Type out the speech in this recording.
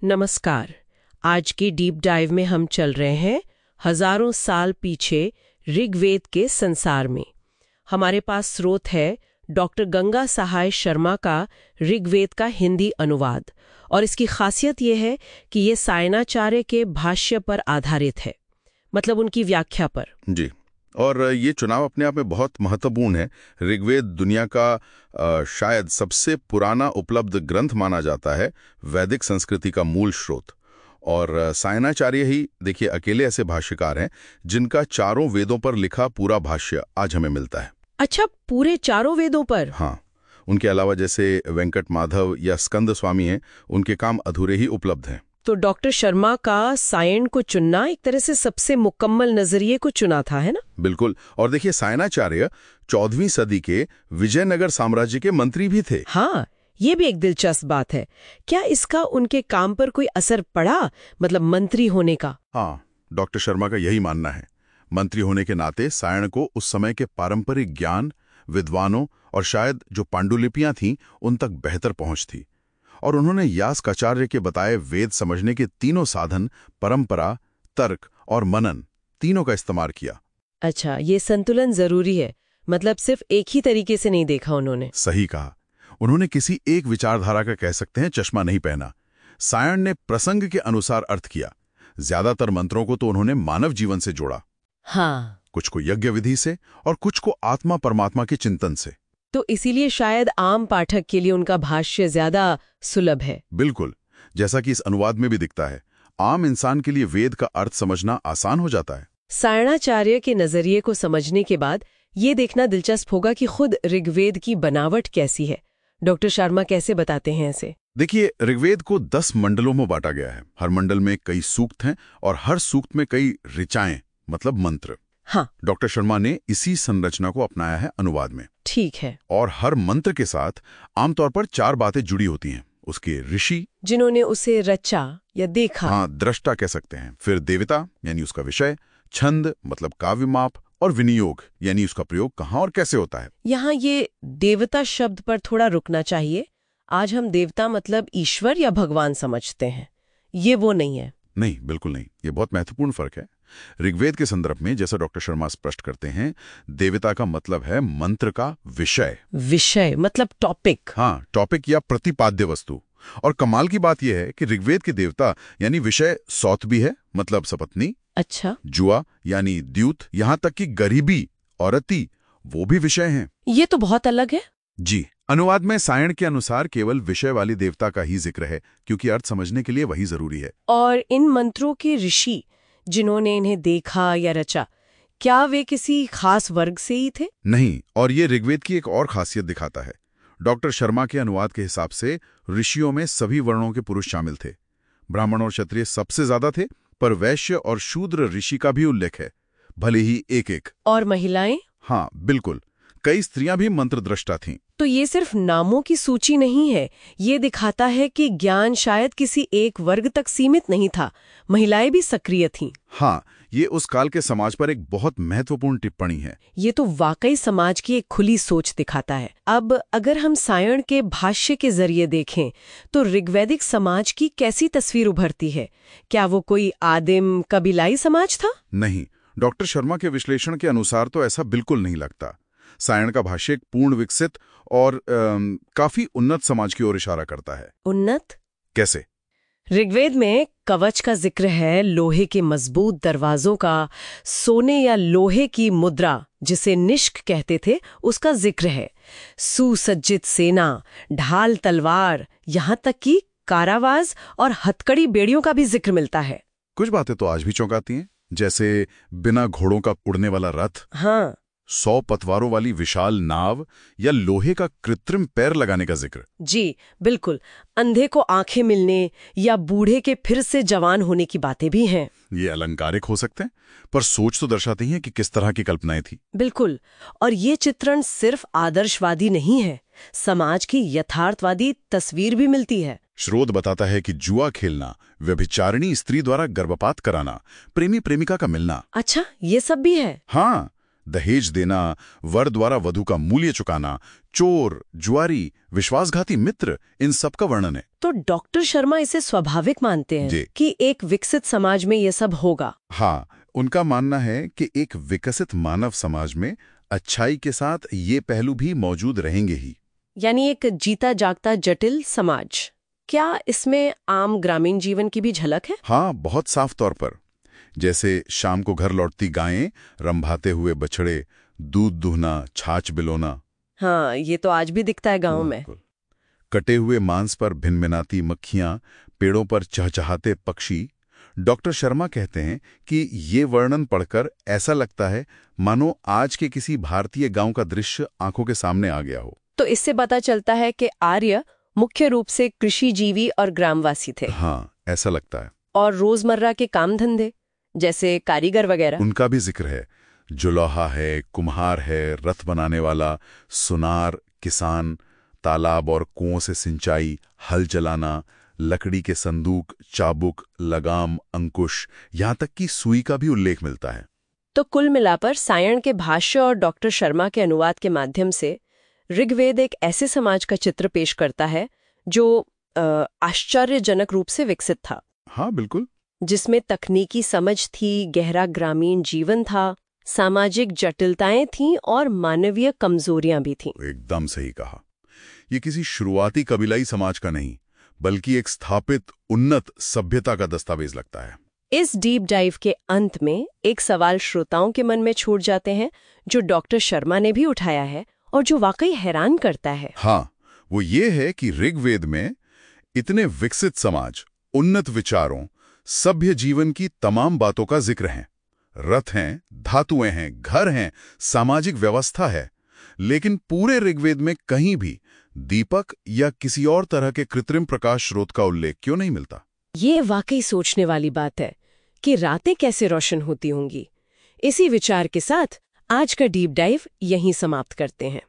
नमस्कार। आज की डीप डाइव में हम चल रहे हैं हजारों साल पीछे ऋग्वेद के संसार में। हमारे पास स्रोत है डॉक्टर गंगा सहाय शर्मा का ऋग्वेद का हिंदी अनुवाद, और इसकी खासियत यह है कि ये सायणाचार्य के भाष्य पर आधारित है, मतलब उनकी व्याख्या पर। जी, और ये चुनाव अपने आप में बहुत महत्वपूर्ण है। ऋग्वेद दुनिया का शायद सबसे पुराना उपलब्ध ग्रंथ माना जाता है, वैदिक संस्कृति का मूल स्रोत। और सायणाचार्य ही देखिए अकेले ऐसे भाष्यकार हैं जिनका चारों वेदों पर लिखा पूरा भाष्य आज हमें मिलता है। अच्छा, पूरे चारों वेदों पर? हाँ, उनके अलावा जैसे वेंकट माधव या स्कंद स्वामी हैं, उनके काम अधूरे ही उपलब्ध हैं। तो डॉक्टर शर्मा का सायण को चुनना एक तरह से सबसे मुकम्मल नजरिए को चुना था, है ना? बिल्कुल। और देखिए सायणाचार्य 14वीं सदी के विजयनगर साम्राज्य के मंत्री भी थे। हाँ, ये भी एक दिलचस्प बात है। क्या इसका उनके काम पर कोई असर पड़ा, मतलब मंत्री होने का? हाँ, डॉक्टर शर्मा का यही मानना है। मंत्री होने के नाते सायण को उस समय के पारंपरिक ज्ञान, विद्वानों और शायद जो पांडुलिपियां थीं उन तक बेहतर पहुंच थी। और उन्होंने यास्काचार्य के बताए वेद समझने के तीनों साधन, परंपरा, तर्क और मनन, तीनों का इस्तेमाल किया। अच्छा, ये संतुलन जरूरी है, मतलब सिर्फ एक ही तरीके से नहीं देखा उन्होंने। सही कहा। उन्होंने किसी एक विचारधारा का कह सकते हैं चश्मा नहीं पहना। सायण ने प्रसंग के अनुसार अर्थ किया। ज्यादातर मंत्रों को तो उन्होंने मानव जीवन से जोड़ा। हाँ, कुछ को यज्ञ विधि से और कुछ को आत्मा परमात्मा के चिंतन से। तो इसीलिए शायद आम पाठक के लिए उनका भाष्य ज्यादा सुलभ है। बिल्कुल, जैसा कि इस अनुवाद में भी दिखता है। आम इंसान के लिए वेद का अर्थ समझना आसान हो जाता है। सायणाचार्य के नजरिए को समझने के बाद ये देखना दिलचस्प होगा कि खुद ऋग्वेद की बनावट कैसी है। डॉक्टर शर्मा कैसे बताते हैं इसे? देखिए, ऋग्वेद को 10 मंडलों में बांटा गया है। हर मंडल में कई सूक्त हैं और हर सूक्त में कई ऋचाएं, मतलब मंत्र। हाँ, डॉक्टर शर्मा ने इसी संरचना को अपनाया है अनुवाद में। ठीक है। और हर मंत्र के साथ आमतौर पर 4 बातें जुड़ी होती हैं। उसके ऋषि, जिन्होंने उसे रचा या देखा। हाँ, दृष्टा कह सकते हैं। फिर देवता यानी उसका विषय, छंद मतलब काव्य माप, और विनियोग यानी उसका प्रयोग कहाँ और कैसे होता है। यहाँ ये देवता शब्द पर थोड़ा रुकना चाहिए। आज हम देवता मतलब ईश्वर या भगवान समझते हैं, ये वो नहीं है। नहीं, बिल्कुल नहीं। ये बहुत महत्वपूर्ण फर्क है। ऋग्वेद के संदर्भ में, जैसा डॉक्टर शर्मा स्पष्ट करते हैं, देवता का मतलब है मंत्र का विषय। विषय मतलब टॉपिक। हाँ, टॉपिक या प्रतिपाद्य वस्तु। और कमाल की बात यह है कि ऋग्वेद के देवता यानी विषय सौत भी है, मतलब सपत्नी। अच्छा, जुआ यानी द्यूत, यहाँ तक कि गरीबी, औरती, वो भी विषय हैं। ये तो बहुत अलग है। जी, अनुवाद में सायण के अनुसार केवल विषय वाली देवता का ही जिक्र है, क्योंकि अर्थ समझने के लिए वही जरूरी है। और इन मंत्रों के ऋषि जिन्होंने इन्हें देखा या रचा, क्या वे किसी खास वर्ग से ही थे? नहीं, और ये ऋग्वेद की एक और खासियत दिखाता है। डॉक्टर शर्मा के अनुवाद के हिसाब से ऋषियों में सभी वर्णों के पुरुष शामिल थे। ब्राह्मण और क्षत्रिय सबसे ज्यादा थे, पर वैश्य और शूद्र ऋषि का भी उल्लेख है, भले ही एक एक। और महिलाएं? हाँ, बिल्कुल, कई स्त्रियां भी मंत्रद्रष्टा थीं। तो ये सिर्फ नामों की सूची नहीं है, ये दिखाता है कि ज्ञान शायद किसी एक वर्ग तक सीमित नहीं था, महिलाएं भी सक्रिय थीं। हाँ, ये उस काल के समाज पर एक बहुत महत्वपूर्ण टिप्पणी है। ये तो वाकई समाज की एक खुली सोच दिखाता है। अब अगर हम सायण के भाष्य के जरिए देखें तो ऋग्वैदिक समाज की कैसी तस्वीर उभरती है? क्या वो कोई आदिम कबीलाई समाज था? नहीं, डॉक्टर शर्मा के विश्लेषण के अनुसार तो ऐसा बिल्कुल नहीं लगता। सायण का भाष्य एक पूर्ण विकसित और काफी उन्नत समाज की ओर इशारा करता है। उन्नत कैसे? ऋग्वेद में कवच का जिक्र है, लोहे के मजबूत दरवाजों का, सोने या लोहे की मुद्रा जिसे निष्क कहते थे उसका जिक्र है, सुसज्जित सेना, ढाल तलवार, यहाँ तक कि कारावाज और हथकड़ी बेड़ियों का भी जिक्र मिलता है। कुछ बातें तो आज भी चौंकाती हैं, जैसे बिना घोड़ों का उड़ने वाला रथ, हाँ, 100 पतवारों वाली विशाल नाव या लोहे का कृत्रिम पैर लगाने का जिक्र। जी बिल्कुल, अंधे को आंखें मिलने या बूढ़े के फिर से जवान होने की बातें भी हैं। ये अलंकारिक हो सकते हैं, पर सोच तो दर्शाती हैं कि किस तरह की कल्पनाएं थी। बिल्कुल, और ये चित्रण सिर्फ आदर्शवादी नहीं है, समाज की यथार्थवादी तस्वीर भी मिलती है। स्रोत बताता है कि जुआ खेलना, व्यभिचारिणी स्त्री द्वारा गर्भपात कराना, प्रेमी प्रेमिका का मिलना। अच्छा, ये सब भी है? हाँ, दहेज देना, वर द्वारा वधु का मूल्य चुकाना, चोर, जुआरी, विश्वासघाती मित्र, इन सब का वर्णन है। तो डॉक्टर शर्मा इसे स्वाभाविक मानते हैं कि एक विकसित समाज में ये सब होगा। हाँ, उनका मानना है कि एक विकसित मानव समाज में अच्छाई के साथ ये पहलू भी मौजूद रहेंगे ही। यानी एक जीता जागता जटिल समाज। क्या इसमें आम ग्रामीण जीवन की भी झलक है? हाँ, बहुत साफ तौर पर। जैसे शाम को घर लौटती गायें, रंभाते हुए बछड़े, दूध दूहना, छाछ बिलोना। हाँ, ये तो आज भी दिखता है गांव में। कटे हुए मांस पर भिनभिनाती मक्खियां, पेड़ों पर चहचहाते पक्षी। डॉक्टर शर्मा कहते हैं कि ये वर्णन पढ़कर ऐसा लगता है मानो आज के किसी भारतीय गांव का दृश्य आंखों के सामने आ गया हो। तो इससे पता चलता है कि आर्य मुख्य रूप से कृषिजीवी और ग्रामवासी थे। हाँ, ऐसा लगता है। और रोजमर्रा के काम धंधे जैसे कारीगर वगैरह, उनका भी जिक्र है। जुलाहा है, कुम्हार है, रथ बनाने वाला, सुनार, किसान, तालाब और कुओं से सिंचाई, हल चलाना, लकड़ी के संदूक, चाबुक, लगाम, अंकुश, यहाँ तक कि सुई का भी उल्लेख मिलता है। तो कुल मिलाकर सायण के भाष्य और डॉक्टर शर्मा के अनुवाद के माध्यम से ऋग्वेद एक ऐसे समाज का चित्र पेश करता है जो आश्चर्यजनक रूप से विकसित था। हाँ, बिल्कुल। जिसमें तकनीकी समझ थी, गहरा ग्रामीण जीवन था, सामाजिक जटिलताएं थीं और मानवीय कमजोरियां भी थीं। एकदम सही कहा। ये किसी शुरुआती कबीलाई समाज का नहीं, बल्कि एक स्थापित उन्नत सभ्यता का दस्तावेज लगता है। इस डीप डाइव के अंत में एक सवाल श्रोताओं के मन में छूट जाते हैं, जो डॉक्टर शर्मा ने भी उठाया है और जो वाकई हैरान करता है। हाँ, वो ये है कि ऋग्वेद में इतने विकसित समाज, उन्नत विचारों, सभ्य जीवन की तमाम बातों का जिक्र है। रथ हैं, धातुएं हैं, घर हैं, सामाजिक व्यवस्था है, लेकिन पूरे ऋग्वेद में कहीं भी दीपक या किसी और तरह के कृत्रिम प्रकाश स्रोत का उल्लेख क्यों नहीं मिलता? ये वाकई सोचने वाली बात है कि रातें कैसे रोशन होती होंगी। इसी विचार के साथ आज का डीप डाइव यहीं समाप्त करते हैं।